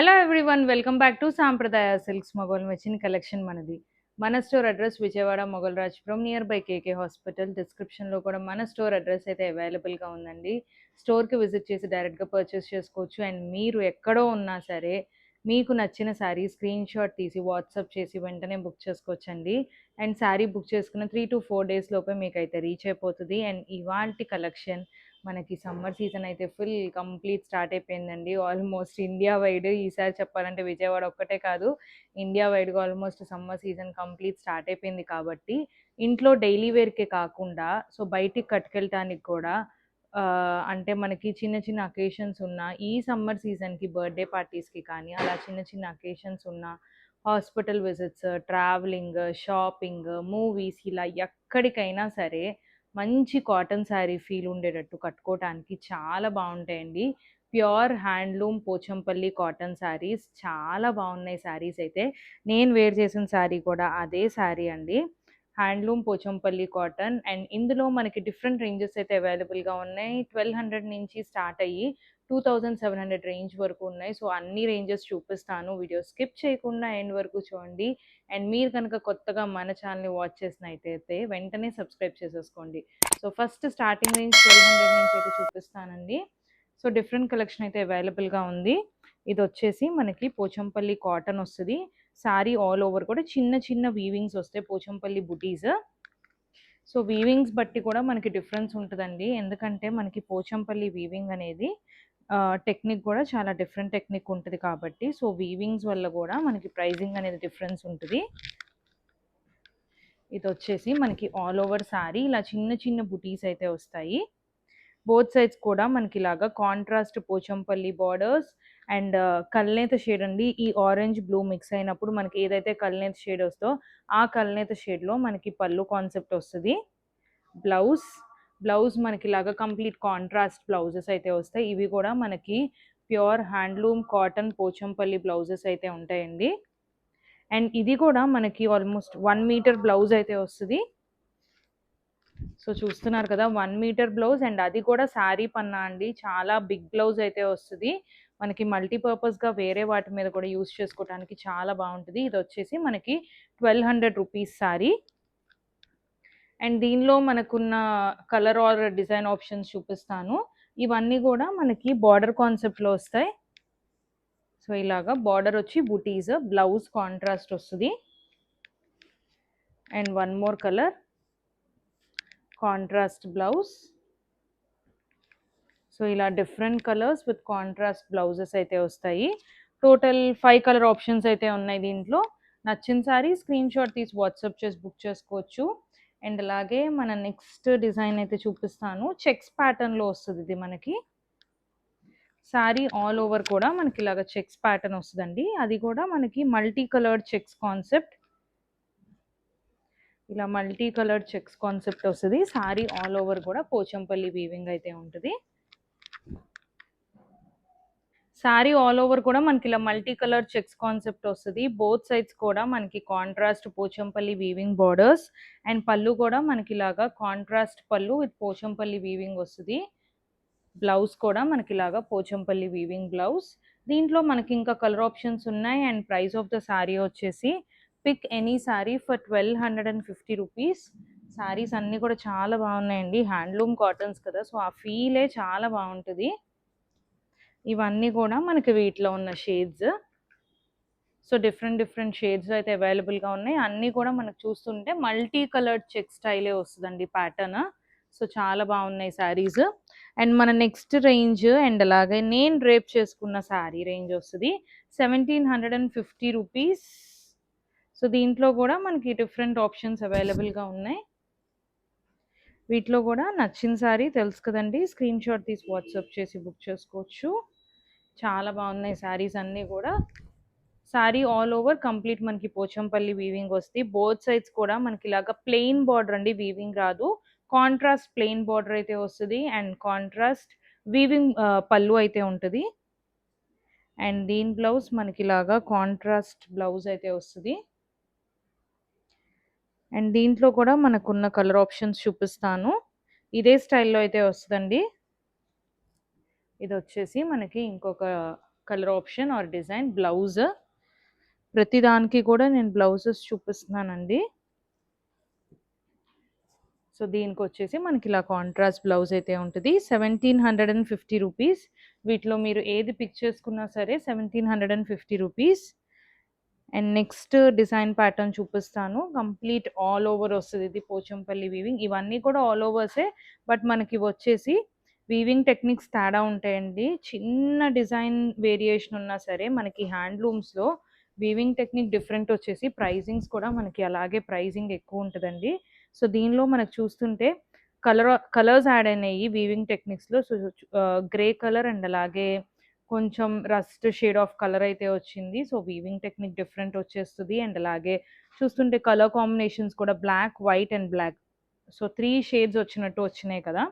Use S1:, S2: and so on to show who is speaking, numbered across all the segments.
S1: Hello everyone, welcome back to Sampradaya silks మొగల్ మెచ్చిన collection మనది. మన store address Vijayawada Mogal Rajpuram near by KK hospital. డిస్క్రిప్షన్లో కూడా మన స్టోర్ అడ్రస్ అయితే అవైలబుల్గా ఉందండి. స్టోర్కి విజిట్ చేసి డైరెక్ట్గా పర్చేస్ చేసుకోవచ్చు. అండ్ మీరు ఎక్కడో ఉన్నా సరే మీకు నచ్చిన శారీ స్క్రీన్ షాట్ తీసి వాట్సాప్ చేసి వెంటనే బుక్ చేసుకోవచ్చండి. అండ్ శారీ బుక్ చేసుకున్న 3 to 4 days లోపే మీకు అయితే రీచ్ అయిపోతుంది. అండ్ ఇవాల్టి కలెక్షన్ మనకి సమ్మర్ సీజన్ అయితే ఫుల్ కంప్లీట్ స్టార్ట్ అయిపోయిందండి. ఆల్మోస్ట్ ఇండియా వైడ్ ఈసారి చెప్పాలంటే విజయవాడ ఒక్కటే కాదు, ఇండియా వైడ్గా almost summer season complete start అయిపోయింది. కాబట్టి ఇంట్లో డైలీ వేర్కే కాకుండా సో బయటికి కట్టుకెళ్ళటానికి కూడా అంటే మనకి చిన్న చిన్న అకేషన్స్ ఉన్న ఈ సమ్మర్ సీజన్కి బర్త్డే పార్టీస్కి కానీ అలా చిన్న చిన్న అకేషన్స్ ఉన్న hospital visits, travelling, shopping, movies ఇలా ఎక్కడికైనా సరే మంచి కాటన్ శారీ ఫీల్ ఉండేటట్టు కట్టుకోవటానికి చాలా బాగుంటాయండి. Pure handloom Pochampalli cotton sarees చాలా బాగున్నాయి. శారీస్ అయితే నేను వేర్ చేసిన శారీ కూడా అదే శారీ అండి, హ్యాండ్లూమ్ పోచంపల్లి కాటన్. అండ్ ఇందులో మనకి డిఫరెంట్ రేంజెస్ అయితే అవైలబుల్గా ఉన్నాయి. 1200 నుంచి స్టార్ట్ అయ్యి 2700 రేంజ్ వరకు ఉన్నాయి. సో అన్ని రేంజెస్ చూపిస్తాను, వీడియో స్కిప్ చేయకుండా ఎండ్ వరకు చూడండి. అండ్ మీరు కనుక కొత్తగా మన ఛానల్ని వాచ్ చేసినట్టయితే వెంటనే సబ్స్క్రైబ్ చేసేసుకోండి. సో ఫస్ట్ స్టార్టింగ్ రేంజ్ 1200 నుంచి అయితే చూపిస్తానండి. సో డిఫరెంట్ కలెక్షన్ అయితే అవైలబుల్గా ఉంది. ఇది వచ్చేసి మనకి పోచంపల్లి కాటన్ వస్తుంది. శారీ ఆల్ ఓవర్ కూడా చిన్న చిన్న వీవింగ్స్ వస్తాయి, పోచంపల్లి బుటీస్. సో వీవింగ్స్ బట్టి కూడా మనకి డిఫరెన్స్ ఉంటుందండి, ఎందుకంటే మనకి పోచంపల్లి వీవింగ్ అనేది టెక్నిక్ కూడా చాలా డిఫరెంట్ టెక్నిక్ ఉంటుంది కాబట్టి సో వీవింగ్స్ వల్ల కూడా మనకి ప్రైజింగ్ అనేది డిఫరెన్స్ ఉంటుంది. ఇది వచ్చేసి మనకి ఆల్ ఓవర్ శారీ ఇలా చిన్న చిన్న బుటీస్ అయితే వస్తాయి. బోత్ సైడ్స్ కూడా మనకి ఇలాగా కాంట్రాస్ట్ పోచంపల్లి బార్డర్స్ అండ్ కల్నేత షేడ్ అండి. ఈ ఆరెంజ్ బ్లూ మిక్స్ అయినప్పుడు మనకి ఏదైతే కల్నేత షేడ్ వస్తుందో ఆ కల్నేత షేడ్లో మనకి పళ్ళు కాన్సెప్ట్ వస్తుంది. బ్లౌజ్ మనకి ఇలాగా కంప్లీట్ కాంట్రాస్ట్ బ్లౌజెస్ అయితే వస్తాయి. ఇవి కూడా మనకి pure handloom cotton Pochampalli blouses అయితే ఉంటాయండి. అండ్ ఇది కూడా మనకి ఆల్మోస్ట్ 1 మీటర్ బ్లౌజ్ అయితే వస్తుంది. సో చూస్తున్నారు కదా 1 మీటర్ బ్లౌజ్, అండ్ అది కూడా శారీ పన్నా అండి, చాలా బిగ్ బ్లౌజ్ అయితే వస్తుంది. మనకి మల్టీపర్పస్గా వేరే వాటి మీద కూడా యూస్ చేసుకోవడానికి చాలా బాగుంటుంది. ఇది వచ్చేసి మనకి 1200 రూపీస్ శారీ. అండ్ దీనిలో మనకున్న కలర్ ఆర్ డిజైన్ ఆప్షన్స్ చూపిస్తాను. ఇవన్నీ కూడా మనకి బార్డర్ కాన్సెప్ట్లో వస్తాయి. సో ఇలాగా బార్డర్ వచ్చి బుటీస్, బ్లౌజ్ కాంట్రాస్ట్ వస్తుంది. And one more colour contrast blouse. So ఇలా different colours with contrast blouses అయితే వస్తాయి. టోటల్ 5 కలర్ ఆప్షన్స్ అయితే ఉన్నాయి దీంట్లో. నచ్చిన సారీ స్క్రీన్ షాట్ తీసి వాట్సాప్ చేసి బుక్ చేసుకోవచ్చు. అండ్ అలాగే మన నెక్స్ట్ డిజైన్ అయితే చూపిస్తాను. చెక్స్ ప్యాటర్న్లో వస్తుంది ఇది మనకి. శారీ ఆల్ ఓవర్ కూడా మనకి ఇలాగ చెక్స్ ప్యాటర్న్ వస్తుందండి. అది కూడా మనకి మల్టీ కలర్డ్ చెక్స్ కాన్సెప్ట్. ఇలా మల్టీ కలర్డ్ చెక్స్ కాన్సెప్ట్ వస్తుంది. శారీ ఆల్ ఓవర్ కూడా పోచంపల్లి వీవింగ్ అయితే ఉంటుంది. శారీ ఆల్ ఓవర్ కూడా మనకి ఇలా మల్టీ కలర్ చెక్స్ కాన్సెప్ట్ వస్తుంది. బోత్ సైడ్స్ కూడా మనకి contrast Pochampally weaving borders. And పళ్ళు కూడా మనకి ఇలాగా కాంట్రాస్ట్ పళ్ళు విత్ పోచంపల్లి వీవింగ్ వస్తుంది. బ్లౌజ్ కూడా మనకి ఇలాగా పోచంపల్లి వీవింగ్ బ్లౌజ్. దీంట్లో మనకి ఇంకా కలర్ ఆప్షన్స్ ఉన్నాయి. And price of the sari వచ్చేసి pick any sari for 1250 rupees. Saris అన్నీ కూడా చాలా బాగున్నాయండి, హ్యాండ్లూమ్ కాటన్స్ కదా, సో ఆ ఫీలే చాలా బాగుంటుంది. ఇవన్నీ కూడా మనకి వీటిలో ఉన్న షేడ్స్. సో డిఫరెంట్ షేడ్స్ అయితే అవైలబుల్గా ఉన్నాయి. అన్నీ కూడా మనకు చూస్తుంటే మల్టీ కలర్డ్ చెక్ స్టైలే వస్తుందండి ప్యాటర్న్. సో చాలా బాగున్నాయి శారీస్. అండ్ మన నెక్స్ట్ రేంజ్ అండ్ అలాగే నేను రేప్ చేసుకున్న శారీ రేంజ్ వస్తుంది 1750 రూపీస్. సో దీంట్లో కూడా మనకి డిఫరెంట్ ఆప్షన్స్ అవైలబుల్గా ఉన్నాయి. వీటిలో కూడా నచ్చిన శారీ తెలుసు కదండి, స్క్రీన్ షాట్ తీసి వాట్సాప్ చేసి బుక్ చేసుకోవచ్చు. చాలా బాగున్నాయి శారీస్ అన్నీ కూడా. శారీ ఆల్ ఓవర్ కంప్లీట్ మనకి పోచంపల్లి వీవింగ్ వస్తుంది. బోత్ సైడ్స్ కూడా మనకి ఇలాగా ప్లెయిన్ బార్డర్ అండి, వీవింగ్ రాదు, కాంట్రాస్ట్ ప్లెయిన్ బార్డర్ అయితే వస్తుంది. అండ్ కాంట్రాస్ట్ వీవింగ్ పళ్ళు అయితే ఉంటుంది. అండ్ దీని బ్లౌజ్ మనకి ఇలాగా కాంట్రాస్ట్ బ్లౌజ్ అయితే వస్తుంది. అండ్ దీంట్లో కూడా మనకున్న కలర్ ఆప్షన్స్ చూపిస్తాను. ఇదే స్టైల్లో అయితే వస్తుందండి. ఇది వచ్చేసి మనకి ఇంకొక colour option or design. Blouse ప్రతి దానికి కూడా నేను బ్లౌజెస్ చూపిస్తున్నానండి. సో దీనికొచ్చేసి మనకి ఇలా కాంట్రాస్ట్ బ్లౌజ్ అయితే ఉంటుంది. 1750 రూపీస్. వీటిలో మీరు ఏది పిక్ చేసుకున్నా సరే 1750 rupees. And next design pattern చూపిస్తాను. కంప్లీట్ ఆల్ ఓవర్ వస్తుంది. ఇది పోచంపల్లి వీవింగ్. ఇవన్నీ కూడా ఆల్ ఓవర్సే, బట్ మనకి వచ్చేసి వీవింగ్ టెక్నిక్స్ తేడా ఉంటాయండి. చిన్న డిజైన్ వేరియేషన్ ఉన్నా సరే మనకి హ్యాండ్లూమ్స్లో వీవింగ్ టెక్నిక్ డిఫరెంట్ వచ్చేసి ప్రైజింగ్స్ కూడా మనకి అలాగే ప్రైజింగ్ ఎక్కువ ఉంటుందండి. సో దీనిలో మనకు చూస్తుంటే కలర్స్ యాడ్ అయినాయి వీవింగ్ టెక్నిక్స్లో. సో గ్రే కలర్ అండ్ అలాగే కొంచెం రస్ట్ షేడ్ ఆఫ్ కలర్ అయితే వచ్చింది. సో వీవింగ్ టెక్నిక్ డిఫరెంట్ వచ్చేస్తుంది. అండ్ అలాగే చూస్తుంటే కలర్ కాంబినేషన్స్ కూడా black, white and black. So 3 shades వచ్చినట్టు వచ్చినాయి కదా.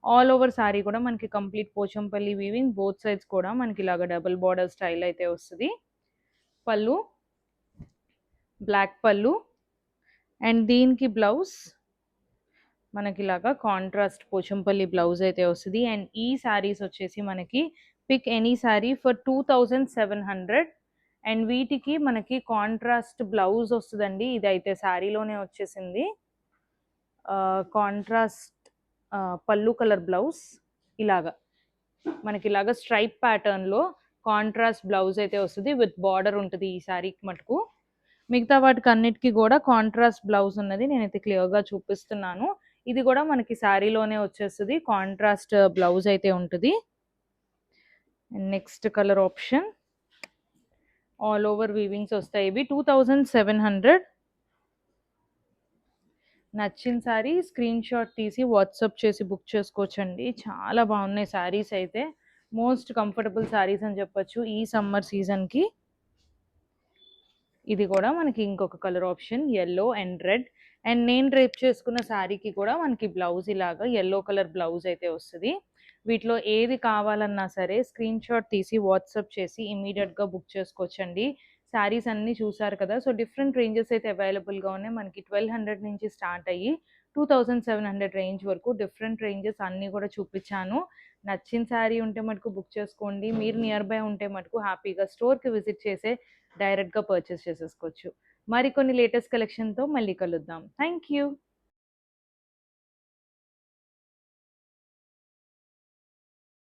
S1: ఆల్ ఓవర్ సారీ కూడా మనకి complete Pochampally weaving. Both sides కూడా మనకి ఇలాగ డబుల్ బార్డర్ స్టైల్ అయితే వస్తుంది. పళ్ళు బ్లాక్ పళ్ళు అండ్ దీనికి బ్లౌజ్ మనకి ఇలాగా కాంట్రాస్ట్ పోచంపల్లి బ్లౌజ్ అయితే వస్తుంది. అండ్ ఈ శారీస్ వచ్చేసి మనకి pick any sari for 2700. And వీటికి మనకి కాంట్రాస్ట్ బ్లౌజ్ వస్తుందండి. ఇదైతే శారీలోనే వచ్చేసింది. కాంట్రాస్ట్ పళ్ళు కలర్ బ్లౌజ్ ఇలాగా మనకి ఇలాగా స్ట్రైప్ ప్యాటర్న్లో కాంట్రాస్ట్ బ్లౌజ్ అయితే వస్తుంది. విత్ బార్డర్ ఉంటుంది ఈ శారీకి మటుకు. మిగతా వాటికి అన్నిటికీ కూడా కాంట్రాస్ట్ బ్లౌజ్ ఉన్నది నేనైతే క్లియర్గా చూపిస్తున్నాను. ఇది కూడా మనకి శారీలోనే వచ్చేస్తుంది. కాంట్రాస్ట్ బ్లౌజ్ అయితే ఉంటుంది. Next colour option all over weavings వస్తాయి. ఇవి 2700. నచ్చిన శారీ స్క్రీన్ షాట్ తీసి వాట్సాప్ చేసి బుక్ చేసుకోవచ్చండి. చాలా బాగున్నాయి శారీస్ అయితే. మోస్ట్ కంఫర్టబుల్ శారీస్ అని చెప్పొచ్చు ఈ సమ్మర్ సీజన్కి. ఇది కూడా మనకి ఇంకొక colour option yellow and red. And నేను డ్రేప్ చేసుకున్న శారీకి కూడా మనకి బ్లౌజ్ ఇలాగా yellow కలర్ బ్లౌజ్ అయితే వస్తుంది. వీటిలో ఏది కావాలన్నా సరే స్క్రీన్ షాట్ తీసి వాట్సాప్ చేసి ఇమీడియట్గా బుక్ చేసుకోవచ్చండి. శారీస్ అన్నీ చూసారు కదా. సో డిఫరెంట్ రేంజెస్ అయితే అవైలబుల్గా ఉన్నాయి. మనకి 1200 నుంచి స్టార్ట్ అయ్యి 2700 రేంజ్ వరకు డిఫరెంట్ రేంజెస్ అన్నీ కూడా చూపించాను. నచ్చిన శారీ ఉంటే మటుకు బుక్ చేసుకోండి. మీరు నియర్ బై ఉంటే మటుకు హ్యాపీగా స్టోర్కి విజిట్ చేసే డైరెక్ట్గా పర్చేస్ చేసేసుకోవచ్చు. మరికొన్ని లేటెస్ట్ కలెక్షన్తో మళ్ళీ కలుద్దాం. Thank you.